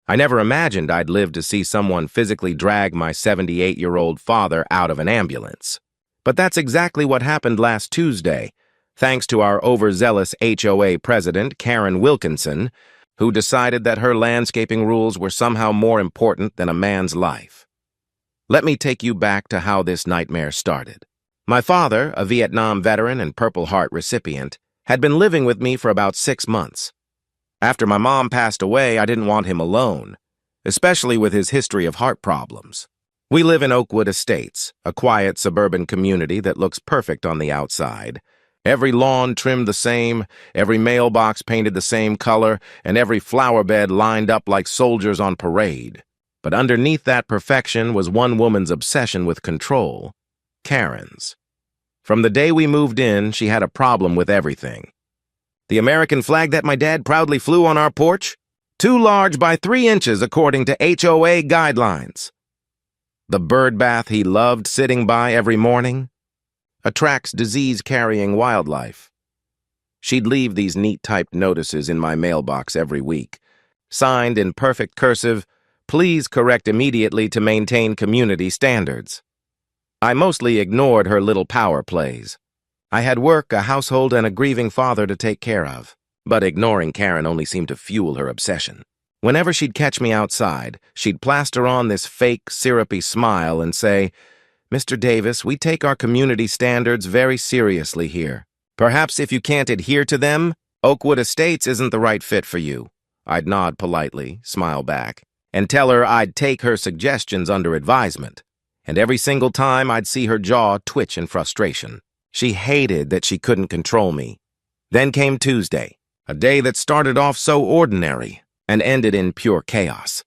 I never imagined I'd live to see someone physically drag my 78-year-old father out of an ambulance. But that's exactly what happened last Tuesday, thanks to our overzealous HOA president, Karen Wilkinson, who decided that her landscaping rules were somehow more important than a man's life. Let me take you back to how this nightmare started. My father, a Vietnam veteran and Purple Heart recipient, had been living with me for about 6 months. After my mom passed away, I didn't want him alone, especially with his history of heart problems. We live in Oakwood Estates, a quiet suburban community that looks perfect on the outside. Every lawn trimmed the same, every mailbox painted the same color, and every flower bed lined up like soldiers on parade. But underneath that perfection was one woman's obsession with control, Karen's. From the day we moved in, she had a problem with everything. The American flag that my dad proudly flew on our porch? Too large by 3 inches according to HOA guidelines. The bird bath he loved sitting by every morning? Attracts disease-carrying wildlife. She'd leave these neat-typed notices in my mailbox every week. Signed in perfect cursive, "Please correct immediately to maintain community standards." I mostly ignored her little power plays. I had work, a household, and a grieving father to take care of. But ignoring Karen only seemed to fuel her obsession. Whenever she'd catch me outside, she'd plaster on this fake, syrupy smile and say, "Mr. Davis, we take our community standards very seriously here. Perhaps if you can't adhere to them, Oakwood Estates isn't the right fit for you." I'd nod politely, smile back, and tell her I'd take her suggestions under advisement. And every single time I'd see her jaw twitch in frustration. She hated that she couldn't control me. Then came Tuesday, a day that started off so ordinary and ended in pure chaos.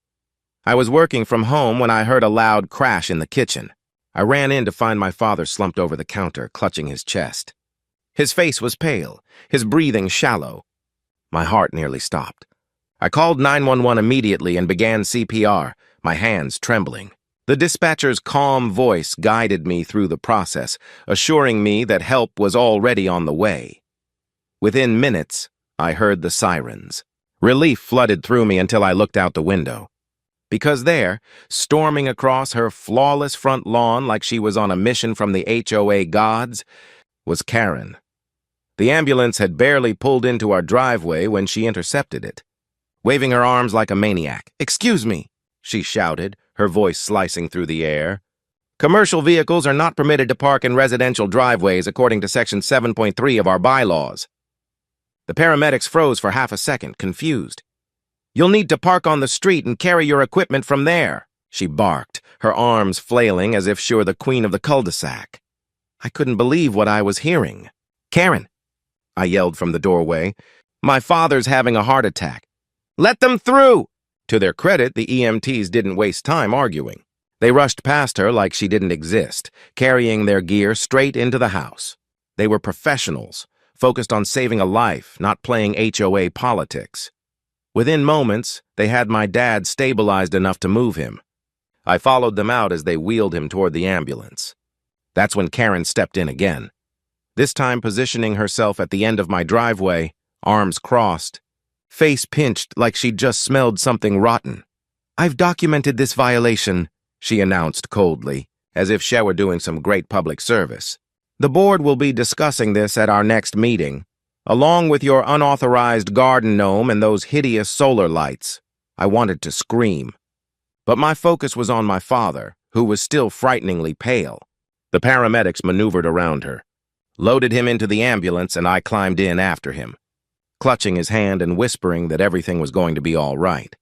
I was working from home when I heard a loud crash in the kitchen. I ran in to find my father slumped over the counter, clutching his chest. His face was pale, his breathing shallow. My heart nearly stopped. I called 911 immediately and began CPR, my hands trembling. The dispatcher's calm voice guided me through the process, assuring me that help was already on the way. Within minutes, I heard the sirens. Relief flooded through me until I looked out the window. Because there, storming across her flawless front lawn like she was on a mission from the HOA gods, was Karen. The ambulance had barely pulled into our driveway when she intercepted it. Waving her arms like a maniac, "Excuse me," she shouted, her voice slicing through the air. "Commercial vehicles are not permitted to park in residential driveways according to Section 7.3 of our bylaws." The paramedics froze for half a second, confused. "You'll need to park on the street and carry your equipment from there," she barked, her arms flailing as if she were the queen of the cul-de-sac. I couldn't believe what I was hearing. "Karen," I yelled from the doorway, "my father's having a heart attack. Let them through!" To their credit, the EMTs didn't waste time arguing. They rushed past her like she didn't exist, carrying their gear straight into the house. They were professionals, focused on saving a life, not playing HOA politics. Within moments, they had my dad stabilized enough to move him. I followed them out as they wheeled him toward the ambulance. That's when Karen stepped in again, this time positioning herself at the end of my driveway, arms crossed, face pinched like she'd just smelled something rotten. "I've documented this violation," she announced coldly, as if she were doing some great public service. "The board will be discussing this at our next meeting, along with your unauthorized garden gnome and those hideous solar lights." I wanted to scream. But my focus was on my father, who was still frighteningly pale. The paramedics maneuvered around her, loaded him into the ambulance, and I climbed in after him, clutching his hand and whispering that everything was going to be all right.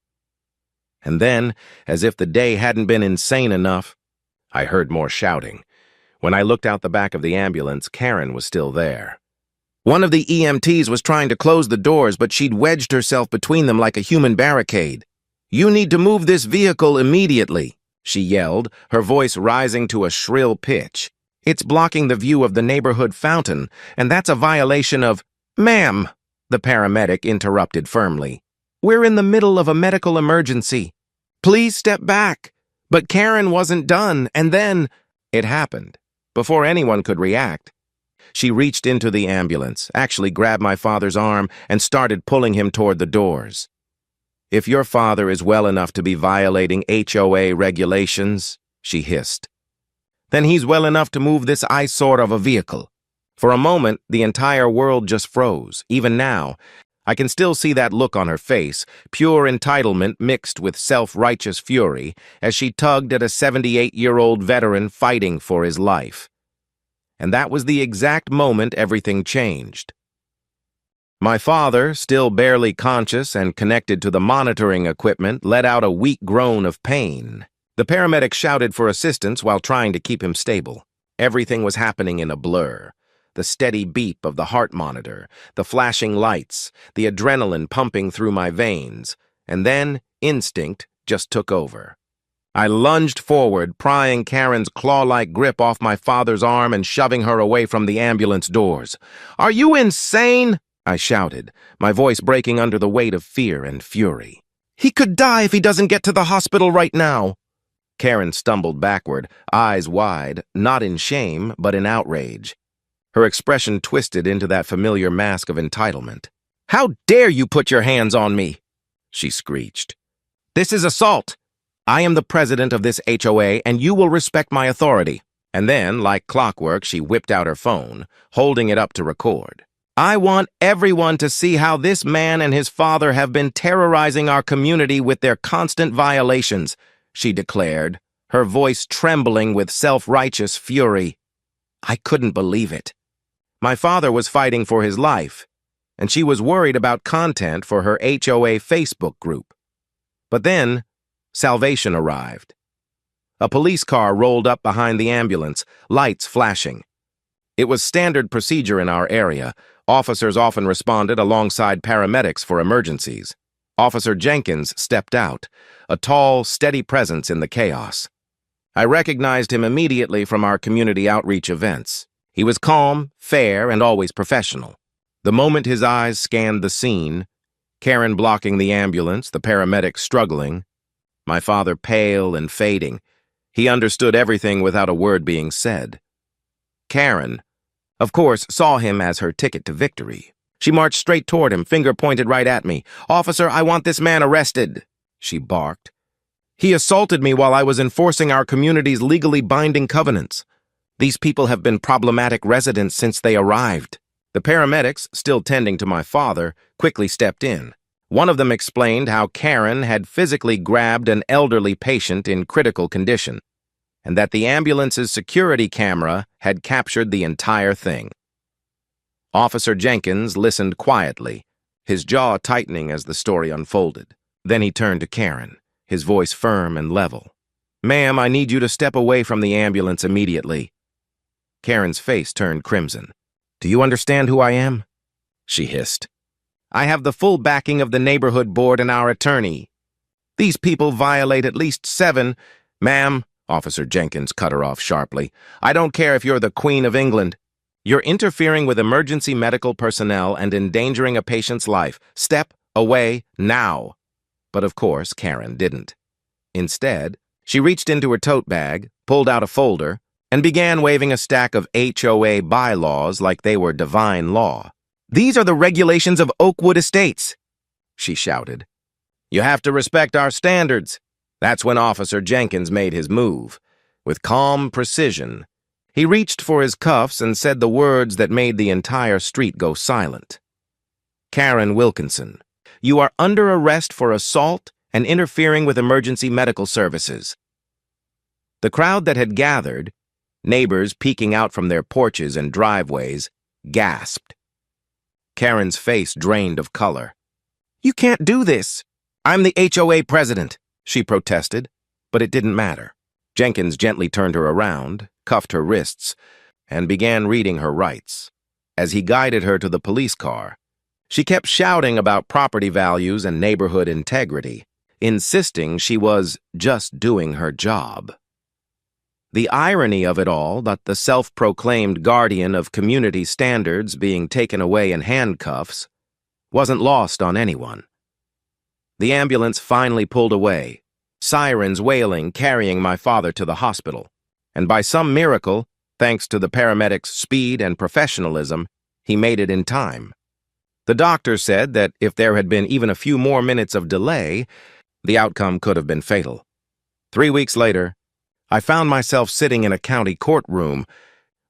And then, as if the day hadn't been insane enough, I heard more shouting. When I looked out the back of the ambulance, Karen was still there. One of the EMTs was trying to close the doors, but she'd wedged herself between them like a human barricade. "You need to move this vehicle immediately," she yelled, her voice rising to a shrill pitch. "It's blocking the view of the neighborhood fountain, and that's a violation of—" "Ma'am," the paramedic interrupted firmly, "we're in the middle of a medical emergency. Please step back." But Karen wasn't done, and then it happened. Before anyone could react, she reached into the ambulance, actually grabbed my father's arm, and started pulling him toward the doors. If your father is well enough to be violating HOA regulations, she hissed, then he's well enough to move this eyesore of a vehicle. For a moment, the entire world just froze. Even now, I can still see that look on her face, pure entitlement mixed with self-righteous fury, as she tugged at a 78-year-old veteran fighting for his life. And that was the exact moment everything changed. My father, still barely conscious and connected to the monitoring equipment, let out a weak groan of pain. The paramedic shouted for assistance while trying to keep him stable. Everything was happening in a blur. The steady beep of the heart monitor, the flashing lights, the adrenaline pumping through my veins, and then instinct just took over. I lunged forward, prying Karen's claw-like grip off my father's arm and shoving her away from the ambulance doors. "Are you insane?" I shouted, my voice breaking under the weight of fear and fury. "He could die if he doesn't get to the hospital right now." Karen stumbled backward, eyes wide, not in shame, but in outrage. Her expression twisted into that familiar mask of entitlement. "How dare you put your hands on me?" she screeched. "This is assault. I am the president of this HOA, and you will respect my authority." And then, like clockwork, she whipped out her phone, holding it up to record. "I want everyone to see how this man and his father have been terrorizing our community with their constant violations," she declared, her voice trembling with self-righteous fury. I couldn't believe it. My father was fighting for his life, and she was worried about content for her HOA Facebook group. But then, salvation arrived. A police car rolled up behind the ambulance, lights flashing. It was standard procedure in our area. Officers often responded alongside paramedics for emergencies. Officer Jenkins stepped out, a tall, steady presence in the chaos. I recognized him immediately from our community outreach events. He was calm, fair, and always professional. The moment his eyes scanned the scene, Karen blocking the ambulance, the paramedics struggling, my father pale and fading, he understood everything without a word being said. Karen, of course, saw him as her ticket to victory. She marched straight toward him, finger pointed right at me. "Officer, I want this man arrested," she barked. "He assaulted me while I was enforcing our community's legally binding covenants. These people have been problematic residents since they arrived." The paramedics, still tending to my father, quickly stepped in. One of them explained how Karen had physically grabbed an elderly patient in critical condition, and that the ambulance's security camera had captured the entire thing. Officer Jenkins listened quietly, his jaw tightening as the story unfolded. Then he turned to Karen, his voice firm and level. "Ma'am, I need you to step away from the ambulance immediately." Karen's face turned crimson. "Do you understand who I am?" she hissed. "I have the full backing of the neighborhood board and our attorney. These people violate at least 7— "Ma'am," Officer Jenkins cut her off sharply, "I don't care if you're the Queen of England. You're interfering with emergency medical personnel and endangering a patient's life. Step away now." But of course, Karen didn't. Instead, she reached into her tote bag, pulled out a folder, and began waving a stack of HOA bylaws like they were divine law. "These are the regulations of Oakwood Estates," she shouted. "You have to respect our standards." That's when Officer Jenkins made his move. With calm precision, he reached for his cuffs and said the words that made the entire street go silent. "Karen Wilkinson, you are under arrest for assault and interfering with emergency medical services." The crowd that had gathered, neighbors peeking out from their porches and driveways, gasped. Karen's face drained of color. "You can't do this. I'm the HOA president," she protested, but it didn't matter. Jenkins gently turned her around, cuffed her wrists, and began reading her rights. As he guided her to the police car, she kept shouting about property values and neighborhood integrity, insisting she was just doing her job. The irony of it all, that the self-proclaimed guardian of community standards being taken away in handcuffs, wasn't lost on anyone. The ambulance finally pulled away, sirens wailing, carrying my father to the hospital. And by some miracle, thanks to the paramedics' speed and professionalism, he made it in time. The doctor said that if there had been even a few more minutes of delay, the outcome could have been fatal. 3 weeks later, I found myself sitting in a county courtroom,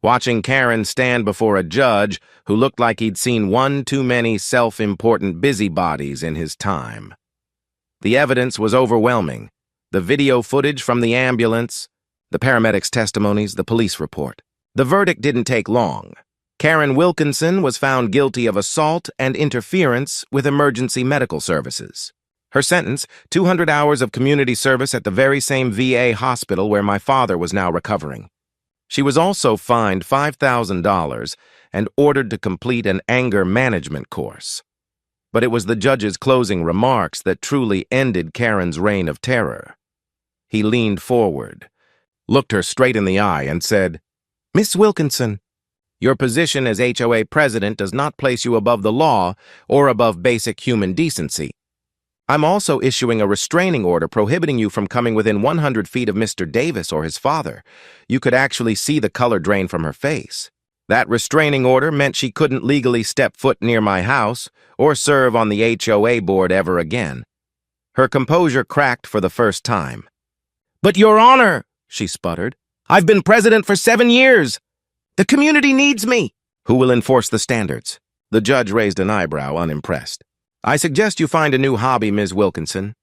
watching Karen stand before a judge who looked like he'd seen one too many self-important busybodies in his time. The evidence was overwhelming. The video footage from the ambulance, the paramedics' testimonies, the police report. The verdict didn't take long. Karen Wilkinson was found guilty of assault and interference with emergency medical services. Her sentence, 200 hours of community service at the very same VA hospital where my father was now recovering. She was also fined $5,000 and ordered to complete an anger management course. But it was the judge's closing remarks that truly ended Karen's reign of terror. He leaned forward, looked her straight in the eye, and said, "Miss Wilkinson, your position as HOA president does not place you above the law or above basic human decency. I'm also issuing a restraining order prohibiting you from coming within 100 feet of Mr. Davis or his father. You could actually see the color drain from her face. That restraining order meant she couldn't legally step foot near my house or serve on the HOA board ever again." Her composure cracked for the first time. "But, Your Honor," she sputtered, "I've been president for 7 years. The community needs me." "Who will enforce the standards?" The judge raised an eyebrow, unimpressed. "I suggest you find a new hobby, Ms. Wilkinson.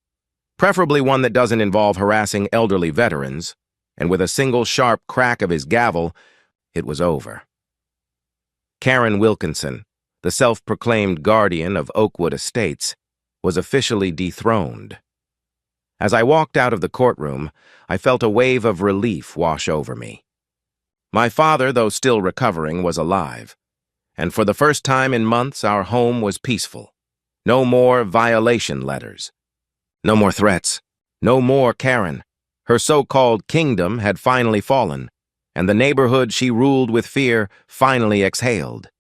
Preferably one that doesn't involve harassing elderly veterans." And with a single sharp crack of his gavel, it was over. Karen Wilkinson, the self-proclaimed guardian of Oakwood Estates, was officially dethroned. As I walked out of the courtroom, I felt a wave of relief wash over me. My father, though still recovering, was alive, and for the first time in months our home was peaceful. No more violation letters. No more threats. No more Karen. Her so-called kingdom had finally fallen, and the neighborhood she ruled with fear finally exhaled.